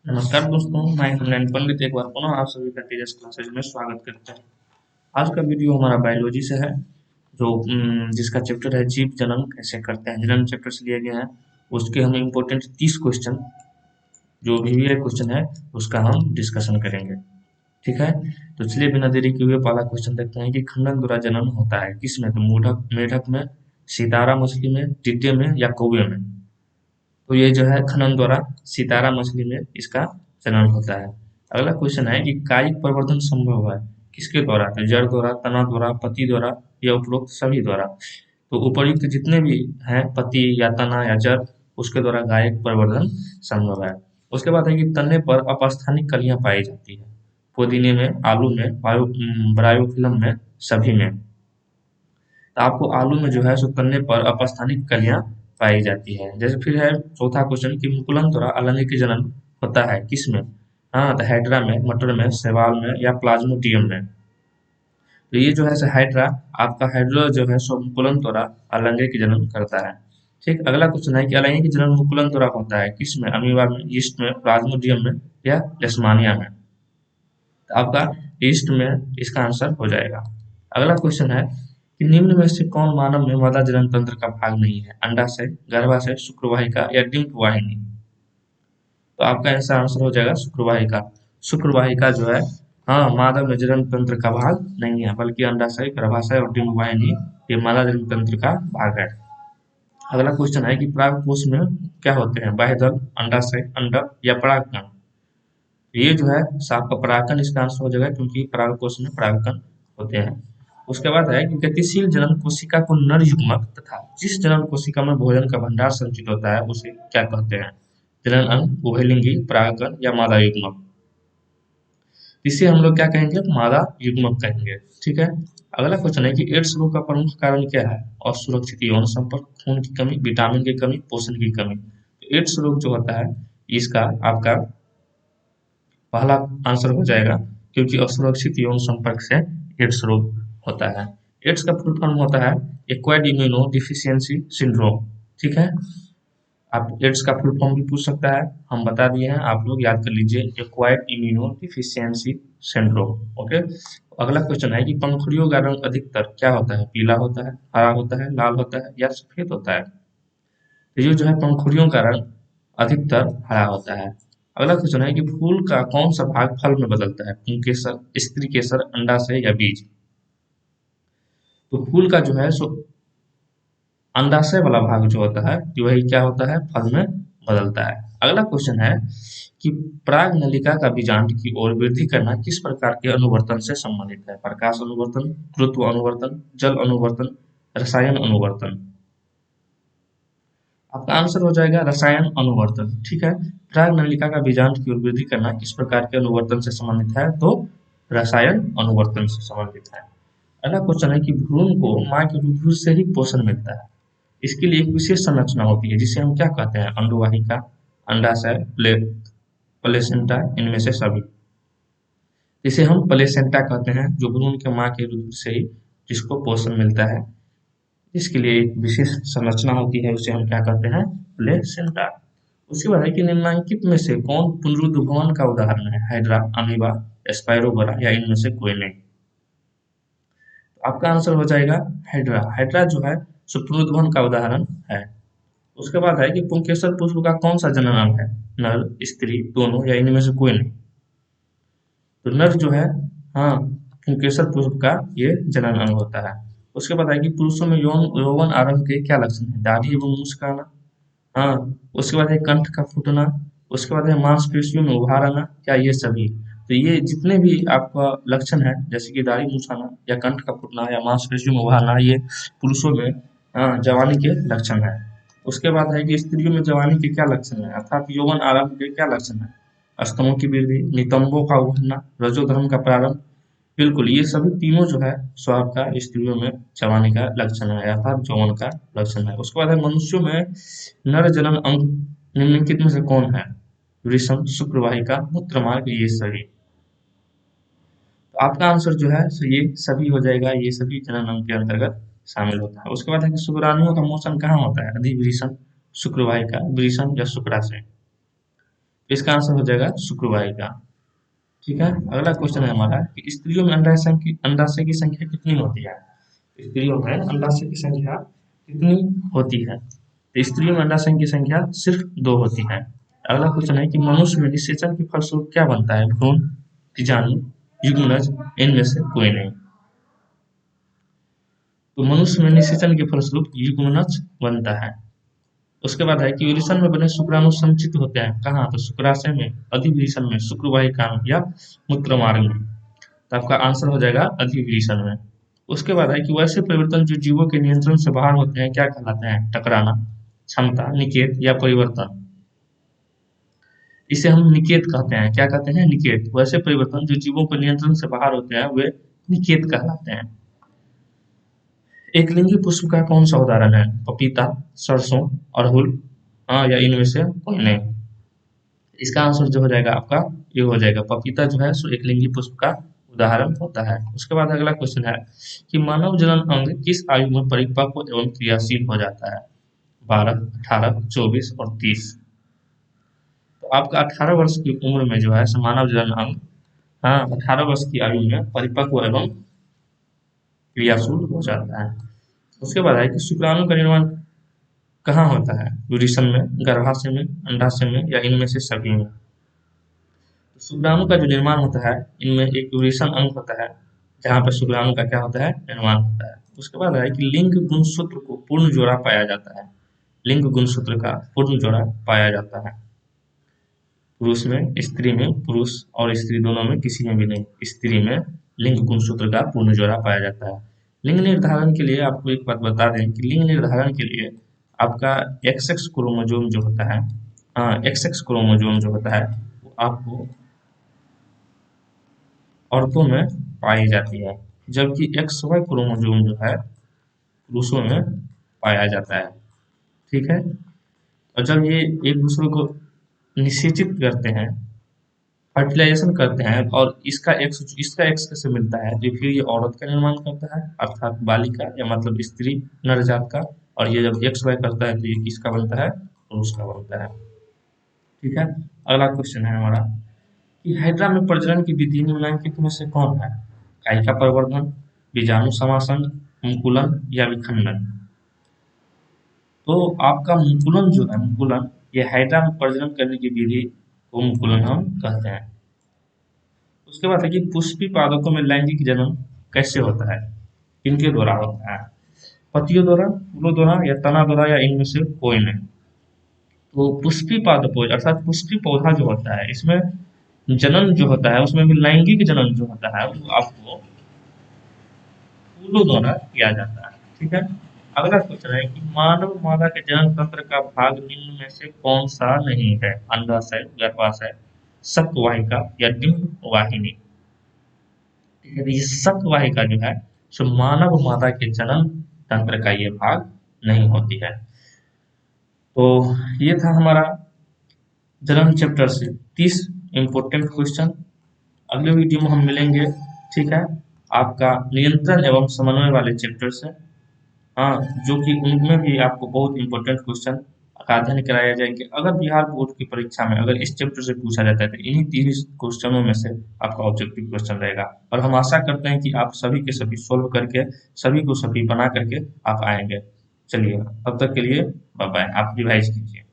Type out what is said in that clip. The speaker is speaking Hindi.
नमस्कार दोस्तों, मैं हिरण्यन पंडित एक बार पुनः आप सभी का तेजस क्लासेज में स्वागत करता हूँ। आज का वीडियो हमारा बायोलॉजी से है, जो जिसका चैप्टर है जीव जनन कैसे करते हैं। जनन चैप्टर से लिए गए हैं, उसके हम इम्पोर्टेंट 30 क्वेश्चन जो VVI क्वेश्चन है उसका हम डिस्कशन करेंगे। ठीक है, तो चलिए बिना देरी किए हुए पहला क्वेश्चन देखते हैं कि खंडन द्वारा जनन होता है किसमें। तो मेढक में, सितारा मछली में, टिड्डे में या कौवे में। तो ये जो है खनन द्वारा सितारा मछली में इसका जनन होता है। अगला क्वेश्चन है कि कायिक प्रवर्धन संभव है किसके द्वारा। तो जड़ द्वारा, तना द्वारा, पत्ती द्वारा या उपरोक्त सभी द्वारा। तो उपर्युक्त जितने भी हैं, पत्ती या तना या जड़, उसके द्वारा कायिक प्रवर्धन संभव है। उसके बाद है कि तने पर अपस्थानिक कलियां पाई जाती है। पुदीने में, आलू में, ब्रायोफिल्म में, सभी में। तो आपको आलू में जो है सो तने पर अपस्थानिक कलियां पाई जाती है। जैसे फिर है चौथा क्वेश्चन कि मुकुलन द्वारा अलैंगिक जनन होता है किसमें। हाँ, तो हाइड्रा में, मटर में, शैवाल में या प्लाज्मोडियम में। तो ये जो है सो हाइड्रा, आपका हाइड्रा जो है सो मुकुलन द्वारा अलैंगिक जनन करता है। ठीक, अगला क्वेश्चन है कि अलैंगिक जनन मुकुलन द्वारा होता है किसमें। अमीबा में, यीस्ट में, प्लाज्मोडियम में या लेशमानिया में। तो आपका ईस्ट में इसका आंसर हो जाएगा। अगला क्वेश्चन है कि निम्न में से कौन मानव में मादा जनन तंत्र का भाग नहीं है। अंडाशय, गर्भाशय, शुक्रवाहिका या डिंब वाहिनी। तो आपका ऐसा आंसर हो जाएगा शुक्रवाहिका। शुक्रवाहिका जो है, हाँ, मानव में जनन तंत्र का भाग नहीं है, बल्कि अंडाशय, गर्भाशय और डिंब वाहिनी ये मादा जनन तंत्र का भाग है। अगला क्वेश्चन है कि परागकोश में क्या होते हैं। बाह्यदल, अंडाशय, अंडक या परागकण। ये जो है आपका परागकण इसका आंसर हो जाएगा, क्योंकि परागकोश में परागकण होते हैं। उसके बाद है कि गतिशील जनन कोशिका को नर युग्मक तथा जिस जनन कोशिका में भोजन का भंडार संचित होता है उसे क्या कहते हैं। जनन अंग, उभयलिंगी, परागकण या मादा युग्मक। इसे हम लोग क्या कहेंगे, मादा युग्मक कहेंगे। ठीक है, अगला क्वेश्चन है कि एड्स रोग का प्रमुख कारण क्या है। असुरक्षित यौन संपर्क, खून की कमी, विटामिन की कमी, पोषण की कमी। तो एड्स रोग जो होता है इसका आपका पहला आंसर हो जाएगा, क्योंकि असुरक्षित यौन संपर्क से एड्स रोग होता है। एड्स का फुल फॉर्म होता है एक्वायर्ड इम्यूनो डिफिशियंसी सिंड्रोम। ठीक है, आप एड्स का फुल फॉर्म भी पूछ सकता है, हम बता दिए हैं, आप लोग याद कर लीजिए, acquired immuno deficiency syndrome. Okay, अगला क्वेश्चन है कि पंखुड़ियों का रंग अधिकतर क्या होता है। पीला होता है, हरा होता है, लाल होता है या सफेद होता है। तो ये जो है पंखुड़ियों का रंग अधिकतर हरा होता है। अगला क्वेश्चन है कि फूल का कौन सा भाग फल में बदलता है। पुंकेसर, स्त्री केसर, अंडाशय या बीज। तो फूल का जो है सो अंडाशय वाला भाग जो होता है वही क्या होता है, फल में बदलता है। अगला क्वेश्चन है कि पराग नलिका का बीजांड की ओर वृद्धि करना किस प्रकार के अनुवर्तन से संबंधित है। प्रकाश अनुवर्तन, गुरुत्व अनुवर्तन, जल अनुवर्तन, रसायन अनुवर्तन। आपका आंसर हो जाएगा रसायन अनुवर्तन। ठीक है, पराग नलिका का बीजांड की ओर वृद्धि करना किस प्रकार के अनुवर्तन से संबंधित है। तो रसायन अनुवर्तन से संबंधित है। अगला क्वेश्चन है कि भ्रूण को माँ के दूध से ही पोषण मिलता है। इसके लिए एक विशेष संरचना होती है जिसे हम क्या कहते हैं। अंडवाहिका, अंडाशय, प्लेसेंटा, इनमें से सभी। इसे हम प्लेसेंटा कहते हैं, जो भ्रूण के माँ के दूध से ही जिसको पोषण मिलता है। इसके लिए एक विशेष संरचना होती है, उसे हम क्या कहते हैं, प्लेसेंटा। उसके बाद है कि निम्नलिखित में से कौन पुनरुद्भवन का उदाहरण है। हाइड्रा, अमीबा, स्पाइरोगोरा या इनमें से कोई नहीं। तो आपका आंसर हो जाएगा हाइड्रा। हाइड्रा जो है सो पुनरुद्भवन का उदाहरण है। उसके बाद है कि पुंकेसर पुष्प का कौन सा जनन अंग है। नर, स्त्री, दोनों या इनमें से कोई नहीं। तो नर जो है, हाँ, पुंकेसर पुष्प का ये जनन अंग होता है। उसके बाद है कि पुरुषों में यौवन आरंभ के क्या लक्षण है। दाढ़ी एवं मूछ आना, हाँ। उसके बाद है कंठ का फूटना। उसके बाद है मांसपेशियों में उभार आना, क्या ये सभी। तो ये जितने भी आपका लक्षण है, जैसे कि दाढ़ी मूछ आना या कंठ का फूटना या मांसपेशियों में उभारना, ये पुरुषों में जवानी के लक्षण है। उसके बाद है कि स्त्रियों में जवानी के क्या लक्षण है, अर्थात यौवन आरंभ के क्या लक्षण है। स्तनों की वृद्धि, नितंबों का उभरना, रजोधर्म का प्रारंभ। बिल्कुल, ये सभी तीनों जो है सो आपका स्त्रियों में जवानी का लक्षण है, अर्थात यौवन का लक्षण है। उसके बाद है मनुष्यों में नर जनन अंग निम्नलिखित में से कौन है। वृषण, शुक्रवाहिका, मूत्रमार्ग, ये सभी। तो आपका आंसर जो है सो ये सभी हो जाएगा, ये सभी जनन अंग के अंतर्गत शामिल होता है। उसके बाद है कि शुक्राणुओं का मोचन कहाँ होता है। अधिवृषण, शुक्रवाहिका, वृषण या शुक्राशय। इसका आंसर हो जाएगा शुक्रवाहिका। ठीक है, अगला क्वेश्चन है हमारा कि स्त्रियों में अंडाशय की संख्या कितनी होती है? स्त्रियों में अंडाशय की संख्या कितनी होती है? तो स्त्रियों में अंडाशय की संख्या सिर्फ 2 होती है। अगला क्वेश्चन है कि मनुष्य में निषेचन के फलस्वरूप क्या बनता है? भ्रूण, बीजाणु, युग्मनज, इनमें से कोई नहीं। तो मनुष्य में निषेचन के फलस्वरूप युग्मनज बनता है। उसके बाद है कि विरेचन में बने शुक्राणु संचित होते हैं कहाँ? तो शुक्राशय में, अधिविरेचन में, शुक्रवाहिका में या मूत्रमार्ग में। तो आपका आंसर हो जाएगा अधिविरेचन में। उसके बाद है कि वैसे परिवर्तन जो जीवों के नियंत्रण से बाहर होते हैं क्या कहलाते हैं? टकराना, क्षमता, निकेत या परिवर्तन। इसे हम निकेत कहते हैं। क्या कहते हैं? निकेत। वैसे परिवर्तन जो जीवों के नियंत्रण से बाहर होते हैं वे निकेत कहलाते हैं। एकलिंगी पुष्प का कौन सा उदाहरण है? पपीता, सरसों, अड़हुल, हाँ या इनमें से कोई नहीं। इसका आंसर जो हो जाएगा आपका ये हो जाएगा पपीता जो है सो एकलिंगी पुष्प का उदाहरण होता है। उसके बाद अगला क्वेश्चन है कि मानव जनन अंग किस आयु में परिपक्व एवं क्रियाशील हो जाता है? 12, 18, 24 और 30। तो आपका 18 वर्ष की उम्र में जो है सो मानव जनन अंग, हाँ 18 वर्ष की आयु में परिपक्व एवं क्रियाशील हो जाता है। उसके बाद है कि शुक्राणु का निर्माण कहाँ होता है? यूरिशन में, गर्भाशय में, अंडाशय में या इनमें से सभी में। तो शुक्राणु का जो निर्माण होता है इनमें एक यूरिशन अंग होता है जहाँ पर शुक्राणु का क्या होता है? निर्माण होता है। उसके बाद है कि लिंग गुणसूत्र को पूर्ण जोड़ा पाया जाता है। लिंग गुणसूत्र का पूर्ण जोड़ा पाया जाता है पुरुष में, स्त्री में, पुरुष और स्त्री दोनों में किसी में भी नहीं। स्त्री में लिंग गुणसूत्र का पूर्ण जोड़ा पाया जाता है। लिंग निर्धारण के लिए आपको एक बात बता दें कि लिंग निर्धारण के लिए आपका XX क्रोमोसोम जो होता है, हाँ XX क्रोमोसोम जो होता है वो आपको औरतों में पाई जाती है, जबकि XY क्रोमोसोम जो है पुरुषों में पाया जाता है। ठीक है, और जब ये एक दूसरे को निषेचित करते हैं, फर्टिलाइजेशन करते हैं और इसका एक्स कैसे मिलता है? तो फिर ये औरत का निर्माण करता है अर्थात बालिका या मतलब स्त्री नरजात का, और ये जब XY करता है तो ये किसका बनता है? पुरुष का बनता है। ठीक है, अगला क्वेश्चन है हमारा कि हाइड्रा में प्रजनन की विधि निम्नलिखित में से कौन है? कायिका प्रवर्धन, बीजाणु समासन, मुकुलन या विखंडन। तो आपका मुकुलन जो है, मुकुलन, ये हाइड्रा में प्रजनन करने की विधि को मुकुलन हम कहते हैं। उसके बाद है कि पुष्पी पादपों में लैंगिक जनन कैसे होता है? किनके द्वारा होता है? पतियों द्वारा, फूलों द्वारा या तना द्वारा या इनमें से कोई नहीं। तो पुष्पी पादपों अर्थात पुष्पी पौधा जो होता है इसमें जनन जो होता है उसमें भी लैंगिक जनन जो होता है वो आपको फूलों द्वारा किया जाता है। ठीक है, अगला क्वेश्चन है कि मानव मादा के जनन तंत्र का भाग निम्न में से कौन सा नहीं है? अंडाशय, गर्भाशय, शकवाहिका या डिंब वाहिनी। ठीक है, तो ये शकवाहिका जो है सो मानव मादा के जनन तंत्र का ये भाग नहीं होती है। तो ये था हमारा जनन चैप्टर से 30 इंपॉर्टेंट क्वेश्चन। अगले वीडियो में हम मिलेंगे। ठीक है, आपका नियंत्रण एवं समन्वय वाले चैप्टर से, हाँ जो कि उनमें भी आपको बहुत इंपॉर्टेंट क्वेश्चन का अध्ययन कराया जाएंगे। अगर बिहार बोर्ड की परीक्षा में अगर इस चैप्टर से पूछा जाता है तो इन्हीं 30 क्वेश्चनों में से आपका ऑब्जेक्टिव क्वेश्चन रहेगा, और हम आशा करते हैं कि आप सभी के सभी सोल्व करके सभी को सभी बना करके आप आएंगे। चलिए, तब तक के लिए बाय बाय, आप रिवाइज कीजिए।